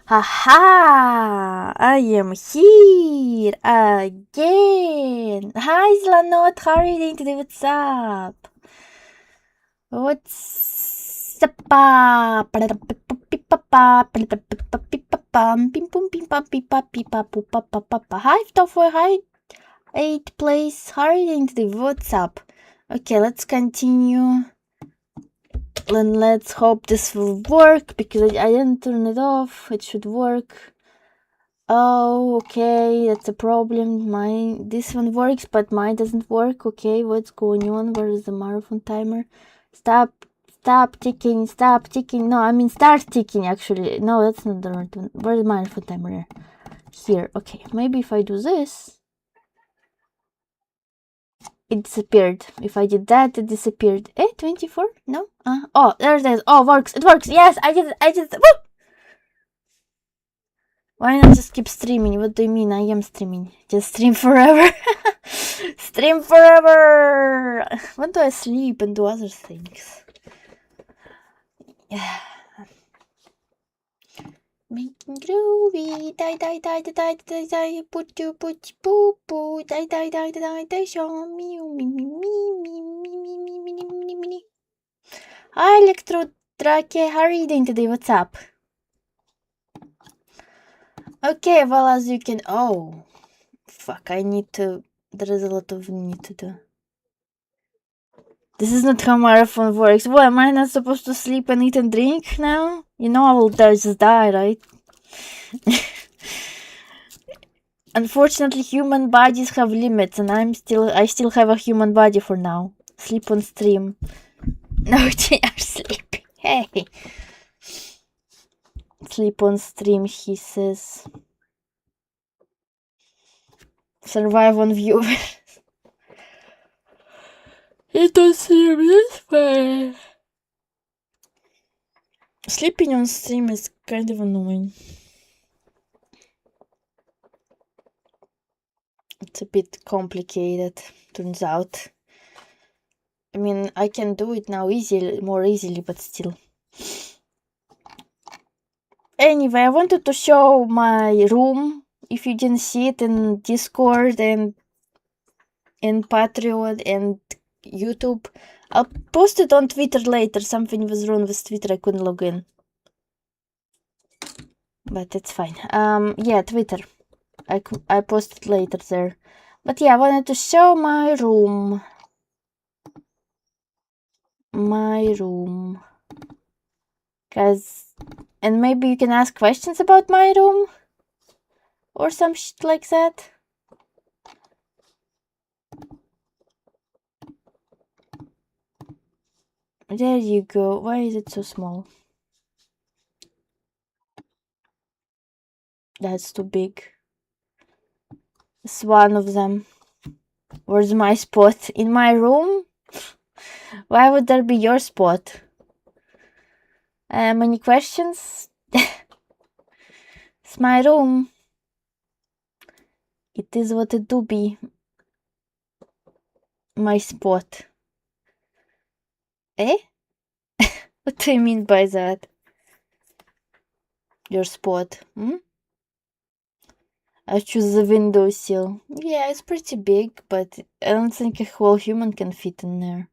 Haha! I am here again. Hi, Slanot. How are you doing today? What's up? What's up? Hi, Tofu. Hi, 8 place. How are you doing today? What's up? Okay, let's continue. And let's hope this will work because I didn't turn it off. It should work. Oh, okay, that's a problem. This one works, but mine doesn't work. Okay, what's going on? Where is the marathon timer? Stop ticking, stop ticking. No, I mean start ticking actually. No, that's not the right one. Where's the marathon timer? Here. Okay, maybe if I do this, it disappeared. If I did that, it disappeared. 24? No? Oh, there it is. Oh, works. It works. Yes, I did it. Woo! Why not just keep streaming? What do you mean I am streaming? Just stream forever. Stream forever. When do I sleep and do other things? Yeah. Making groovy. Die, die, die, die, die, die, die. Put you, poo, poo. Die, die, die, die, die, die. Show me, me, me, me, me, me, me, me, me, me, me. Hi, Electro Drake. How are you doing today? What's up? Okay, well, as you can. Oh, fuck. I need to. There is a lot of need to do. This is not how marathon works. What, am I not supposed to sleep and eat and drink now? You know I will just die, right? Unfortunately, human bodies have limits, and I still have a human body for now. Sleep on stream. No, they are sleeping. Hey. Sleep on stream, he says. Survive on viewers. It don't seem this way. Sleeping on stream is kind of annoying. It's a bit complicated, turns out. I mean, I can do it now more easily, but still. Anyway, I wanted to show my room. If you didn't see it in Discord and in Patreon and YouTube, I'll post it on Twitter later. Something was wrong with Twitter. I couldn't log in. But it's fine. Yeah, Twitter. I post it later there. But yeah, I wanted to show my room. And maybe you can ask questions about my room? Or some shit like that? There you go. Why is it so small? That's too big. It's one of them. Where's my spot? In my room? Why would there be your spot? Any questions? It's my room. It is what it do be. My spot. Eh? What do you mean by that? Your spot, I choose the windowsill. Yeah, it's pretty big, but I don't think a whole human can fit in there.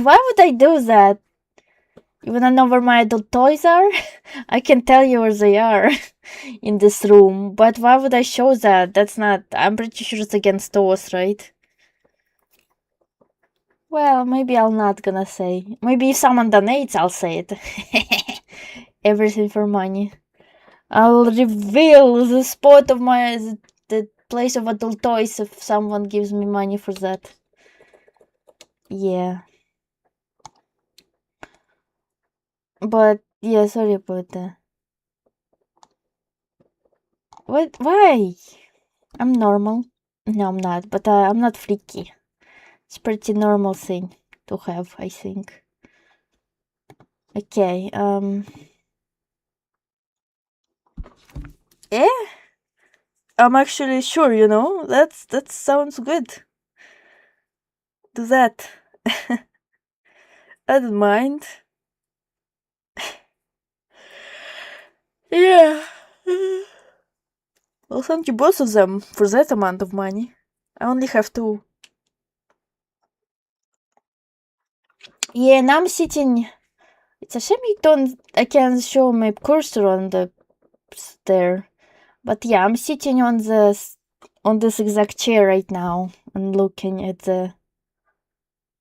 Why would I do that? You wanna know where my adult toys are? I can tell you where they are in this room, but why would I show that? That's not. I'm pretty sure it's against us, right? Well, maybe I'm not gonna say. Maybe if someone donates, I'll say it. Everything for money. I'll reveal the spot of the place of adult toys if someone gives me money for that. Yeah. But yeah, sorry about that. What? Why? I'm normal. No, I'm not. But I'm not freaky. It's a pretty normal thing to have, I think. Okay. Eh? I'm actually sure, that sounds good. Do that. I don't mind. Yeah. Well, thank you both of them for that amount of money. I only have two. Yeah, and I'm sitting. It's a shame I can't show my cursor on the there. But yeah, I'm sitting on this exact chair right now and looking at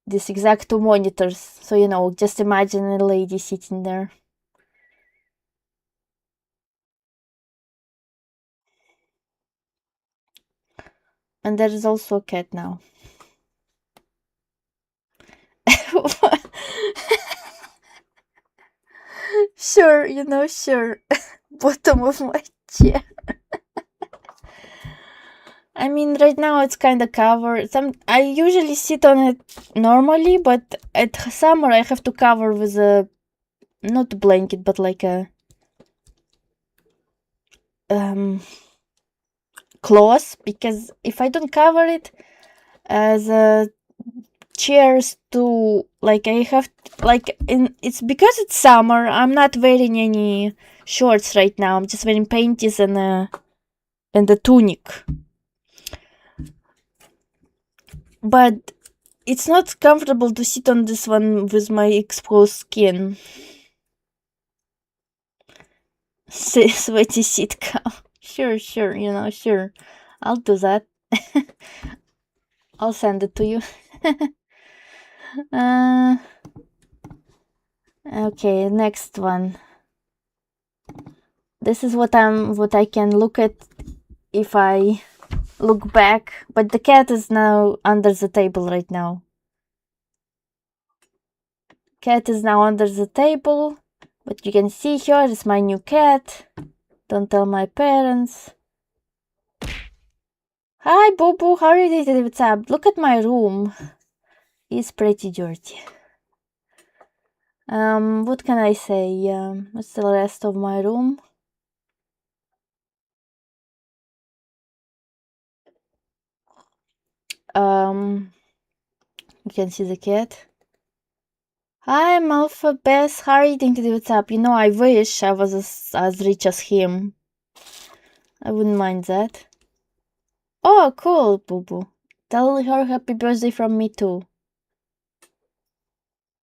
this exact two monitors. So just imagine a lady sitting there. And there is also a cat now. Sure, sure. Bottom of my chair. I mean, right now it's kind of covered. I usually sit on it normally, but at summer I have to cover with a not a blanket, but like a cloth, because if I don't cover it, the chairs to like I have like it's because it's summer. I'm not wearing any shorts right now. I'm just wearing panties and a tunic. But it's not comfortable to sit on this one with my exposed skin. Sweaty sitcom. Sure, sure. I'll do that. I'll send it to you. Okay, next one. This is what I can look at if I look back, but the cat is now under the table right now. Cat is now under the table, but you can see here is my new cat. Don't tell my parents. Hi, Boo Boo, how are you doing? What's up? Look at my room. It's pretty dirty. What can I say? What's the rest of my room? You can see the cat. Hi, I'm Alpha Bess. How are you doing today? What's up? I wish I was as rich as him. I wouldn't mind that. Oh, cool, Boo Boo. Tell her happy birthday from me too.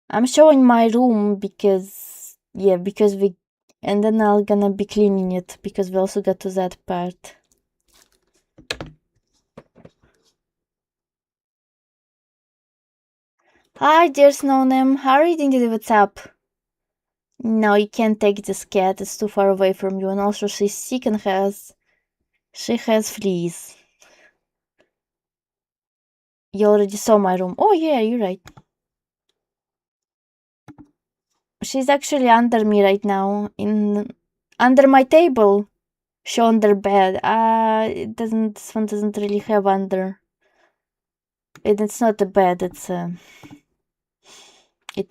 I'm showing my room because we, and then I'm gonna be cleaning it because we also got to that part. Hi, dear Snow Name. How are you doing today? What's up? No, you can't take this cat. It's too far away from you, and also she's sick and she has fleas. You already saw my room. Oh yeah, you're right. She's actually under me right now, under my table. She under bed. This one doesn't really have under. It's not a bed. It's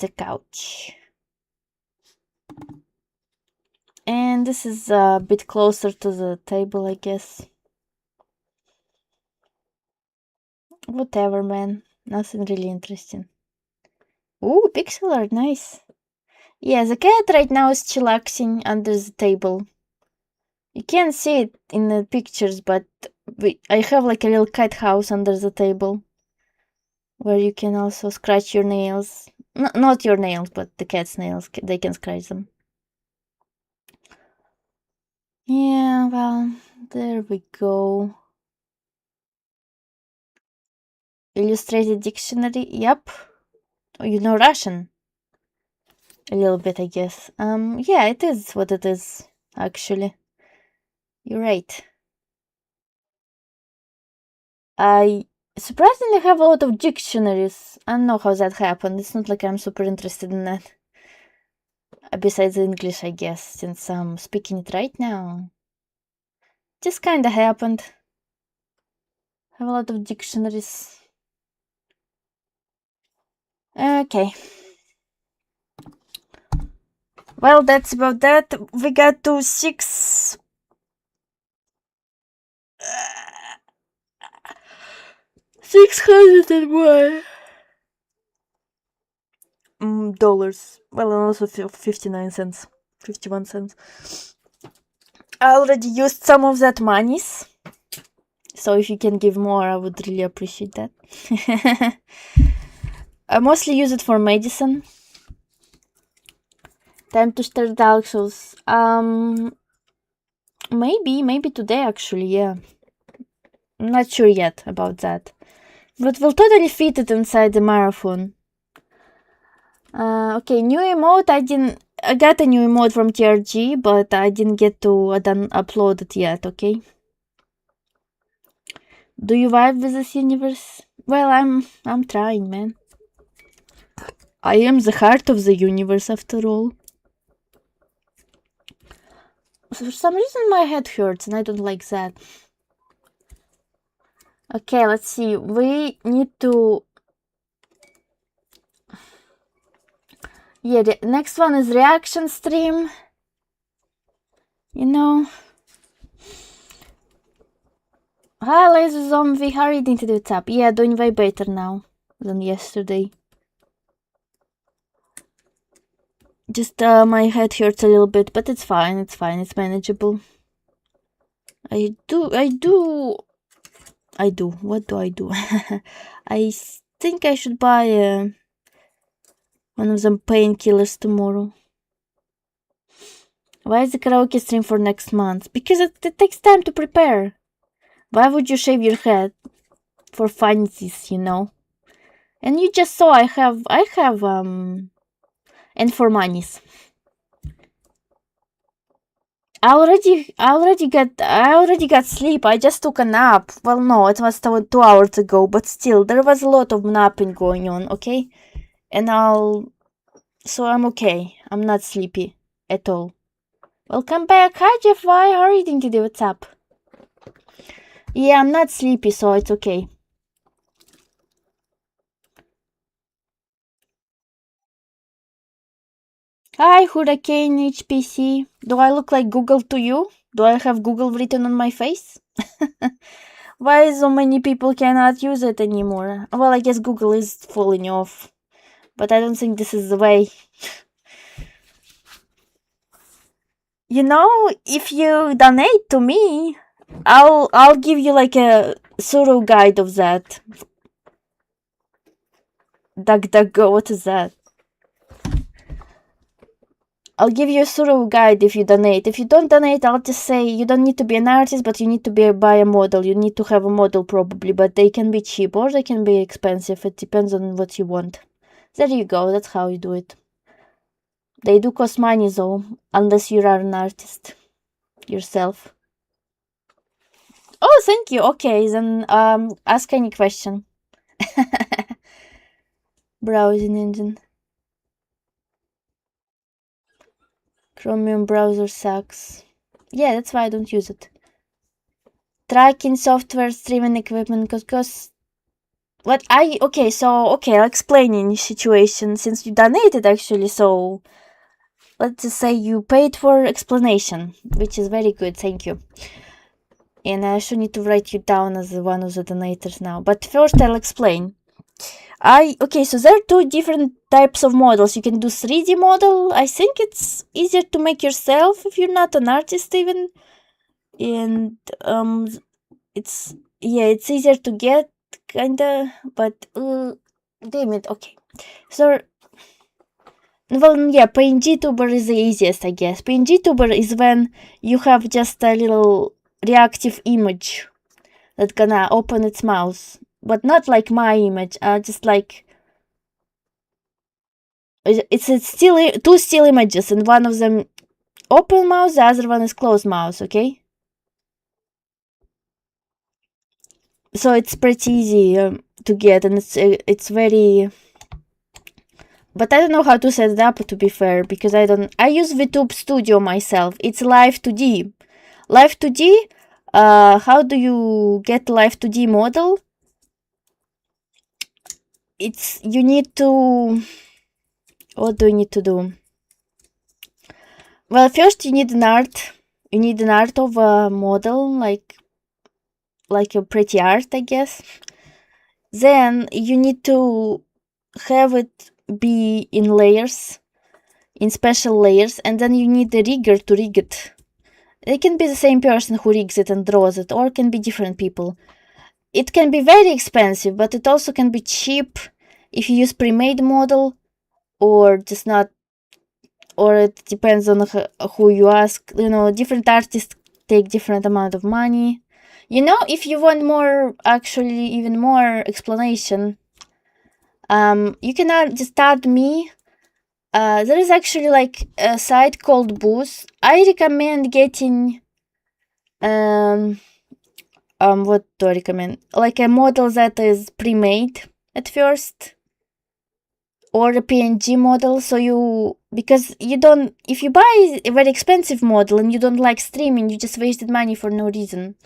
a couch. And this is a bit closer to the table, I guess. Whatever, man. Nothing really interesting. Ooh, pixel art, nice. Yeah, the cat right now is chillaxing under the table. You can't see it in the pictures, but I have like a little cat house under the table where you can also scratch your nails. Not your nails, but the cat's nails. They can scratch them. Yeah, well, there we go. Illustrated dictionary. Yep. Oh, you know Russian. A little bit, I guess. Yeah, it is what it is, actually. You're right. I surprisingly have a lot of dictionaries. I don't know how that happened. It's not like I'm super interested in that. Besides English, I guess, since I'm speaking it right now. Just kinda happened. Have a lot of dictionaries. Okay. Well, that's about that. We got to 6 600 and more dollars. Well, and also 59 cents, 51 cents. I already used some of that monies, so if you can give more, I would really appreciate that. I mostly use it for medicine. Time to start Dark Souls. Maybe today actually, yeah. I'm not sure yet about that. But we'll totally fit it inside the marathon. Okay, new emote. I got a new emote from TRG, but I didn't get to upload it yet, okay? Do you vibe with this universe? Well, I'm trying, man. I am the heart of the universe after all. For some reason my head hurts and I don't like that. Okay, let's see. We need to... Yeah, the next one is reaction stream. You know... Hi, Laser Zombie. How are you doing today? What's up? Yeah, doing way better now than yesterday. Just my head hurts a little bit, but it's fine. It's fine. It's manageable. I do. What do I do? I think I should buy one of them painkillers tomorrow. Why is the karaoke stream for next month? Because it takes time to prepare. Why would you shave your head? For funsies, you know. And you just saw I have and for monies. I already got sleep. I just took a nap. Well, no, it was 2 hours ago, but still, there was a lot of napping going on, okay? And so I'm okay. I'm not sleepy at all. Welcome back. Hi, Jeff. Why? How are you doing today? What's up? Yeah, I'm not sleepy, so it's okay. Hi, Hurricane HPC. Do I look like Google to you? Do I have Google written on my face? Why so many people cannot use it anymore? Well, I guess Google is falling off. But I don't think this is the way. You know, if you donate to me, I'll give you like a thorough guide of that. DuckDuckGo, what is that? I'll give you a thorough guide if you donate. If you don't donate, I'll just say you don't need to be an artist, but you need to buy a model. You need to have a model probably, but they can be cheap or they can be expensive. It depends on what you want. There you go. That's how you do it. They do cost money though, unless you are an artist yourself. Oh, thank you. Okay, then ask any question. Browsing engine. Chromium browser sucks. Yeah, that's why I don't use it. Tracking software, streaming equipment, cause what I'll explain in situation since you donated actually, so let's just say you paid for explanation, which is very good, thank you. And I should need to write you down as one of the donators now. But first I'll explain. So there are two different types of models. You can do 3D model. I think it's easier to make yourself if you're not an artist even. And it's easier to get kinda, but damn it, okay. So well, yeah, PNGtuber is the easiest, I guess. PNGtuber is when you have just a little reactive image that's gonna open its mouth, but not like my image, just like it's still two still images, and one of them open mouth, the other one is closed mouth, okay? So it's pretty easy to get, and it's very... But I don't know how to set it up, to be fair, because I use VTube Studio myself. It's Live 2D. Live 2D, how do you get Live 2D model? You need to... What do you need to do? Well, first you need an art. You need an art of a model, like a pretty art, I guess. then you need to have it be in layers, in special layers, and then you need the rigger to rig it. It can be the same person who rigs it and draws it, or it can be different people. It can be very expensive, but it also can be cheap if you use pre-made model, or just not, or it depends on who you ask. Different artists take different amount of money. If you want more, actually even more explanation, you can just add me. There is actually like a site called Boost. I recommend getting what do I recommend? Like a model that is pre-made at first, or a PNG model. Because you don't, if you buy a very expensive model and you don't like streaming, you just wasted money for no reason.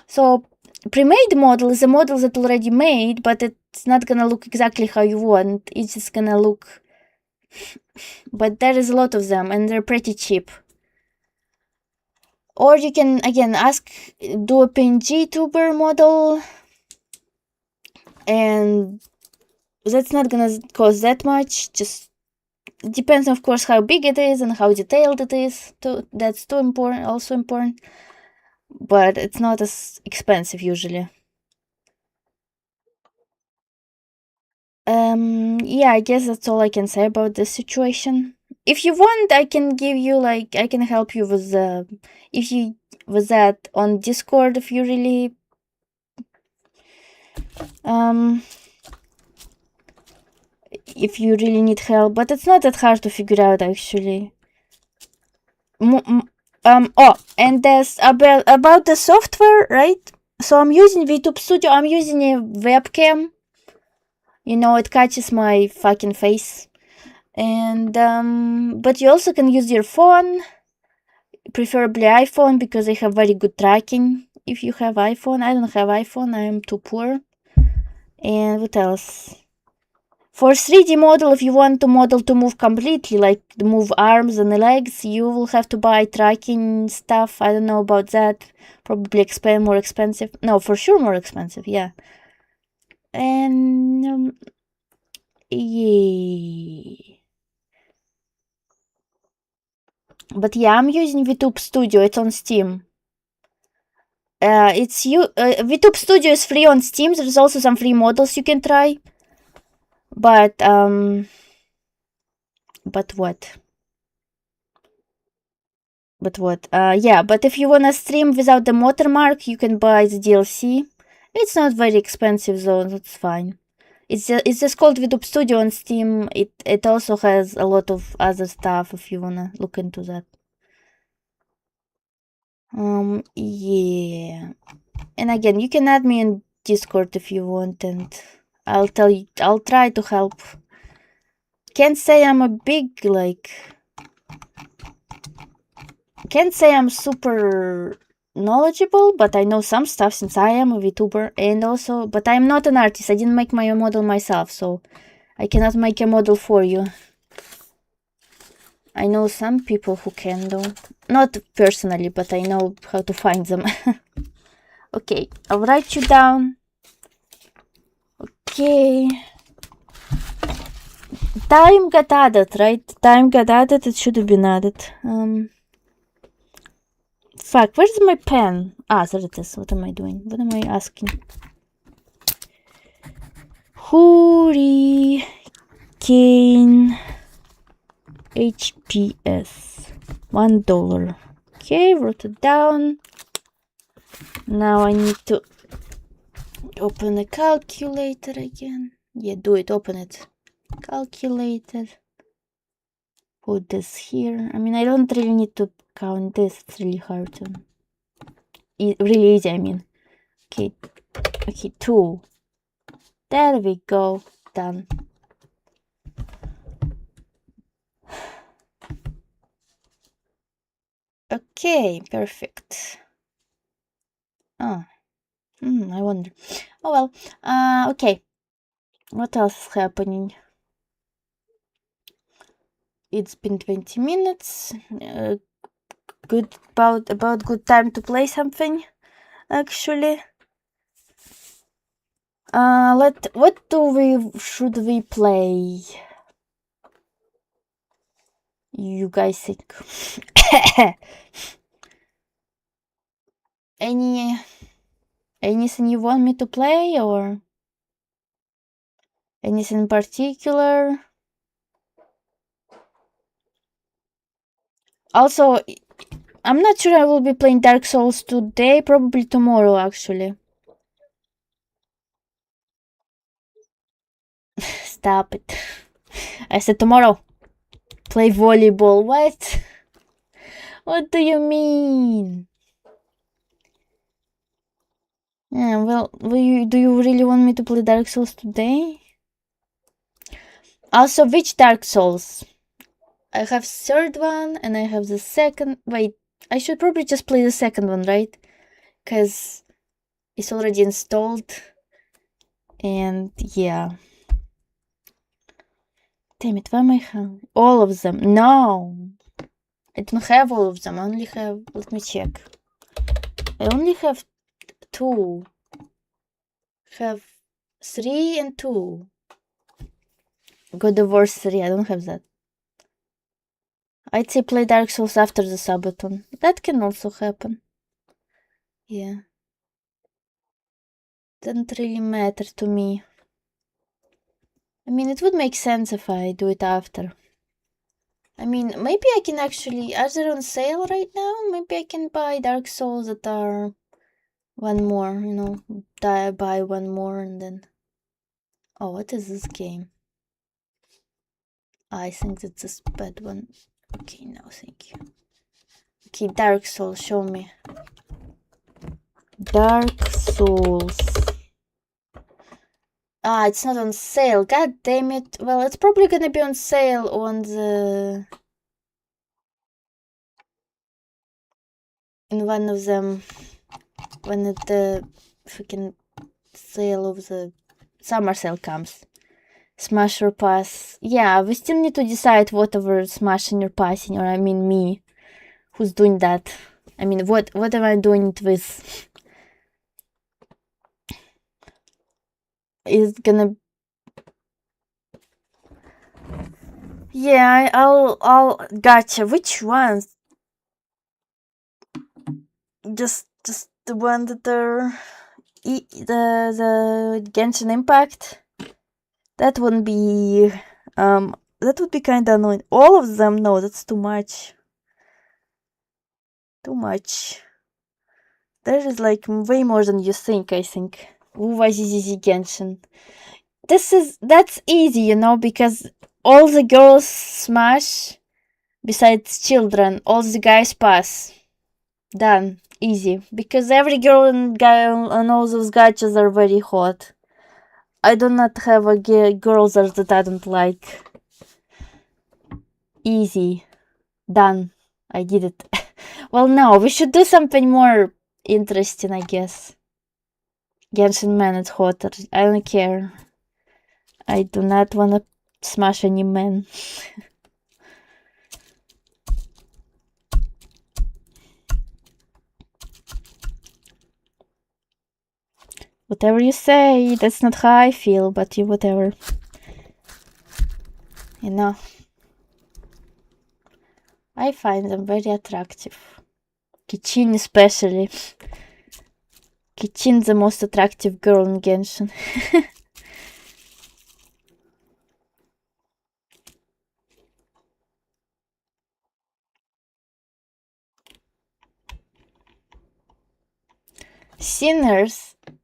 So pre-made model is a model that's already made, but it's not gonna look exactly how you want. It's just gonna look, but there is a lot of them and they're pretty cheap. Or you can again do a PNG tuber model, and that's not gonna cost that much. Just depends, of course, how big it is and how detailed it is. That's too important, also important. But it's not as expensive usually. Yeah, I guess that's all I can say about this situation. If you want, I can give you I can help you with with that on Discord if you really um if you really need help, but it's not that hard to figure out actually. And there's about the software, right? So I'm using VTube Studio. I'm using a webcam. It catches my fucking face. And but you also can use your phone, preferably iPhone, because they have very good tracking. If you have iPhone, I don't have iPhone. I am too poor. And what else? For 3D model, if you want the model to move completely, like move arms and legs, you will have to buy tracking stuff. I don't know about that. Probably more expensive. No, for sure more expensive, yeah. And yeah. But yeah, I'm using VTube Studio. It's on Steam. VTube Studio is free on Steam. There's also some free models you can try. But what? Yeah, but if you wanna stream without the watermark, you can buy the DLC. It's not very expensive though, that's fine. It's just called VTube Studio on Steam. It also has a lot of other stuff if you wanna look into that. Yeah. And again, you can add me in Discord if you want, and I'll try to help. Can't say I'm a big can't say I'm super knowledgeable, but I know some stuff since I am a VTuber, but I'm not an artist. I didn't make my own model myself, so I cannot make a model for you. I know some people who can though. Not personally, but I know how to find them. Okay, I'll write you down. Okay. Time got added, right? Time got added, it should have been added. Fuck, where's my pen? There it is. What am I doing? What am I asking? Hurricane HPS. $1. Okay, wrote it down. Now I need to open a calculator again. Yeah, do it. Open it. Calculator. Put this here. I mean, I don't really need to count this. It's really hard to... really easy, I mean. Okay, 2. There we go. Done. Okay, perfect. I wonder. Oh well. Okay. What else is happening? It's been 20 minutes. Good about good time to play something. Actually. What should we play? You guys think? Anything you want me to play, or anything in particular? Also, I'm not sure I will be playing Dark Souls today, probably tomorrow actually. Stop it. I said tomorrow. Play volleyball. What? What do you mean? Yeah, well, do you really want me to play Dark Souls today? Also, which Dark Souls? I have third one and I have the second. Wait, I should probably just play the second one, right? Because it's already installed. And yeah. Damn it, why am I having all of them? No! I don't have all of them. I only have... Let me check. I only have 2. Have 3 and 2. God of War 3. I don't have that. I'd say play Dark Souls after the Sabaton. That can also happen. Yeah. Doesn't really matter to me. I mean, it would make sense if I do it after. I mean, maybe I can actually... Are they on sale right now? Maybe I can buy Dark Souls that are... one more, you know, buy one more and then... Oh, what is this game? I think that's this bad one. Okay, no, thank you. Okay, Dark Souls, show me. Dark Souls. Ah, it's not on sale. God damn it. Well, it's probably gonna be on sale on the... in one of them. When the freaking sale of the summer sale comes. Smash or pass. Yeah, we still need to decide whatever smashing or passing, or I mean me. Who's doing that? I mean, what am I doing it with? Is gonna... Yeah, I'll gotcha. Which ones? Just the one that are the Genshin Impact. That wouldn't be that would be kind of annoying. All of them? No, that's too much. Too much. There is like way more than you think, I think. Uwazizizi Genshin. That's easy, you know, because all the girls smash besides children, all the guys pass. Done. Easy. Because every girl and guy on all those gachas are very hot. I do not have a girls that I don't like. Easy. Done. I did it. Well, no, we should do something more interesting, I guess. Genshin Man is hotter. I don't care. I do not want to smash any man. Whatever you say, that's not how I feel, but you whatever. You know. I find them very attractive. Kichin especially. Kichin the most attractive girl in Genshin.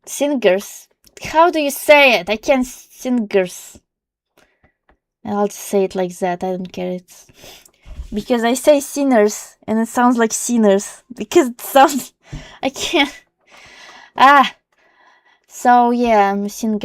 Singers. How do you say it? I can't singers. I'll just say it like that. I don't care. It's because I say sinners and it sounds like sinners because it sounds. I can't. So yeah, I'm a singer.